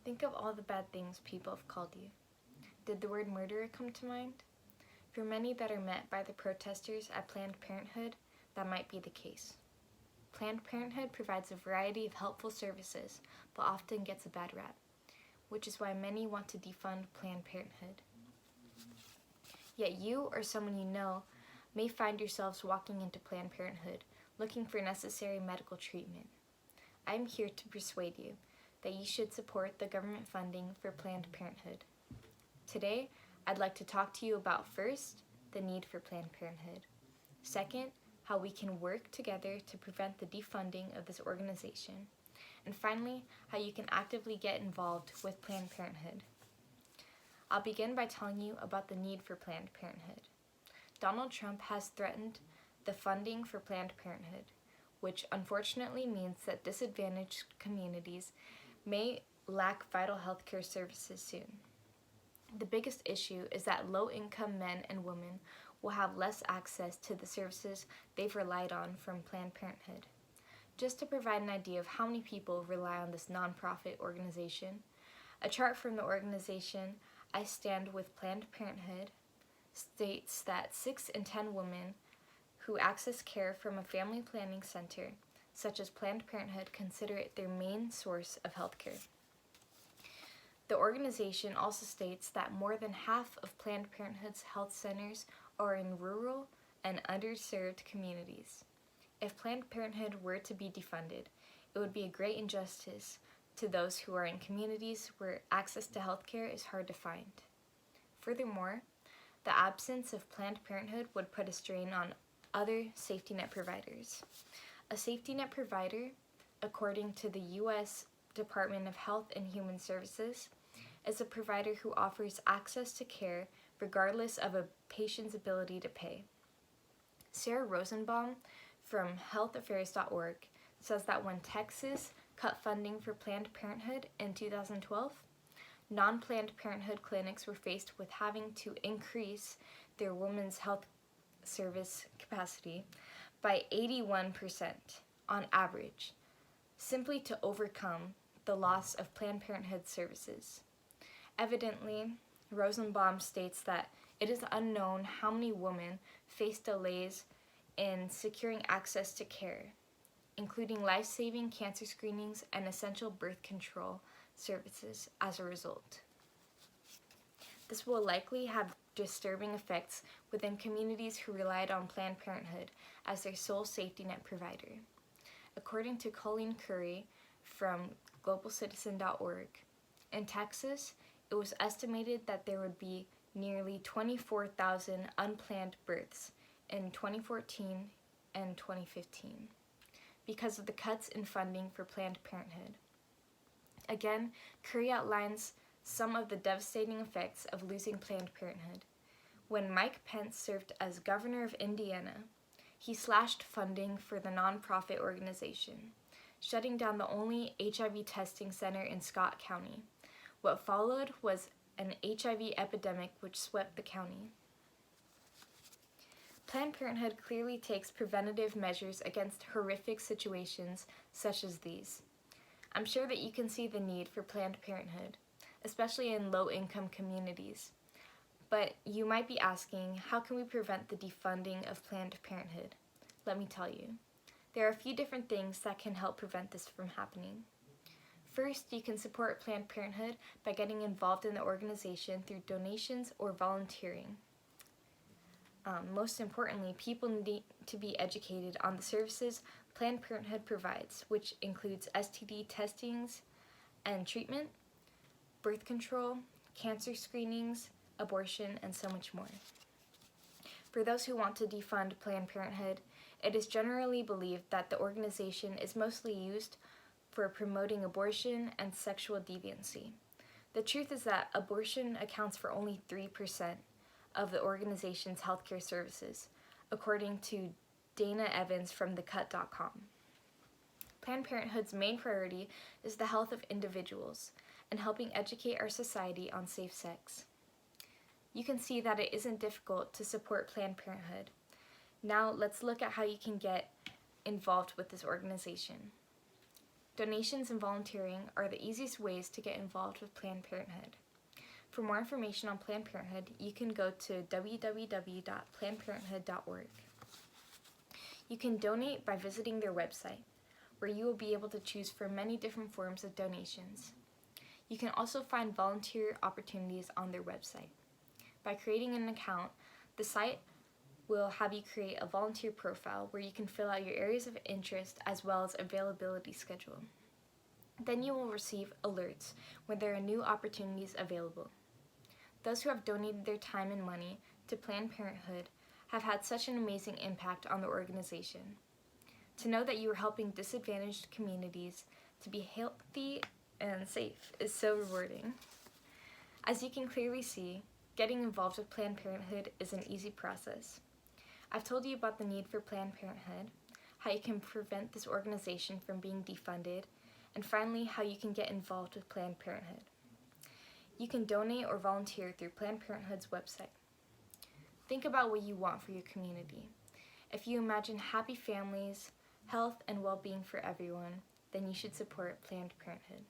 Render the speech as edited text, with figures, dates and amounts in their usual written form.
Think of all the bad things people have called you. Did the word murderer come to mind? For many that are met by the protesters at Planned Parenthood, that might be the case. Planned Parenthood provides a variety of helpful services, but often gets a bad rap, which is why many want to defund Planned Parenthood. Yet you or someone you know may find yourselves walking into Planned Parenthood looking for necessary medical treatment. I am here to persuade you that you should support the government funding for Planned Parenthood. Today, I'd like to talk to you about first, the need for Planned Parenthood. Second, how we can work together to prevent the defunding of this organization. And finally, how you can actively get involved with Planned Parenthood. I'll begin by telling you about the need for Planned Parenthood. Donald Trump has threatened the funding for Planned Parenthood, which unfortunately means that disadvantaged communities may lack vital healthcare services soon. The biggest issue is that low-income men and women will have less access to the services they've relied on from Planned Parenthood. Just to provide an idea of how many people rely on this nonprofit organization, a chart from the organization I Stand with Planned Parenthood states that 6 in 10 women who access care from a family planning center, such as Planned Parenthood, consider it their main source of healthcare. The organization also states that more than half of Planned Parenthood's health centers are in rural and underserved communities. If Planned Parenthood were to be defunded, it would be a great injustice to those who are in communities where access to healthcare is hard to find. Furthermore, the absence of Planned Parenthood would put a strain on other safety net providers. A safety net provider, according to the U.S. Department of Health and Human Services, is a provider who offers access to care regardless of a patient's ability to pay. Sarah Rosenbaum from healthaffairs.org says that when Texas cut funding for Planned Parenthood in 2012, non-Planned Parenthood clinics were faced with having to increase their women's health service capacity by 81% on average, simply to overcome the loss of Planned Parenthood services. Evidently, Rosenbaum states that it is unknown how many women face delays in securing access to care, including life-saving cancer screenings and essential birth control services as a result. This will likely have disturbing effects within communities who relied on Planned Parenthood as their sole safety net provider. According to Colleen Curry from globalcitizen.org, in Texas, it was estimated that there would be nearly 24,000 unplanned births in 2014 and 2015 because of the cuts in funding for Planned Parenthood. Again, Curry outlines some of the devastating effects of losing Planned Parenthood. When Mike Pence served as governor of Indiana, he slashed funding for the nonprofit organization, shutting down the only HIV testing center in Scott County. What followed was an HIV epidemic which swept the county. Planned Parenthood clearly takes preventative measures against horrific situations such as these. I'm sure that you can see the need for Planned Parenthood, especially in low-income communities. But you might be asking, how can we prevent the defunding of Planned Parenthood? Let me tell you. There are a few different things that can help prevent this from happening. First, you can support Planned Parenthood by getting involved in the organization through donations or volunteering. Most importantly, people need to be educated on the services Planned Parenthood provides, which includes STD testings and treatment, birth control, cancer screenings, abortion, and so much more. For those who want to defund Planned Parenthood, it is generally believed that the organization is mostly used for promoting abortion and sexual deviancy. The truth is that abortion accounts for only 3% of the organization's healthcare services, according to Dana Evans from thecut.com. Planned Parenthood's main priority is the health of individuals and helping educate our society on safe sex. You can see that it isn't difficult to support Planned Parenthood. Now let's look at how you can get involved with this organization. Donations and volunteering are the easiest ways to get involved with Planned Parenthood. For more information on Planned Parenthood, you can go to www.plannedparenthood.org. You can donate by visiting their website, where you will be able to choose from many different forms of donations. You can also find volunteer opportunities on their website. By creating an account, the site will have you create a volunteer profile where you can fill out your areas of interest as well as availability schedule. Then you will receive alerts when there are new opportunities available. Those who have donated their time and money to Planned Parenthood have had such an amazing impact on the organization. To know that you are helping disadvantaged communities to be healthy and safe is so rewarding. As you can clearly see, getting involved with Planned Parenthood is an easy process. I've told you about the need for Planned Parenthood, how you can prevent this organization from being defunded, and finally, how you can get involved with Planned Parenthood. You can donate or volunteer through Planned Parenthood's website. Think about what you want for your community. If you imagine happy families, health, and well-being for everyone, then you should support Planned Parenthood.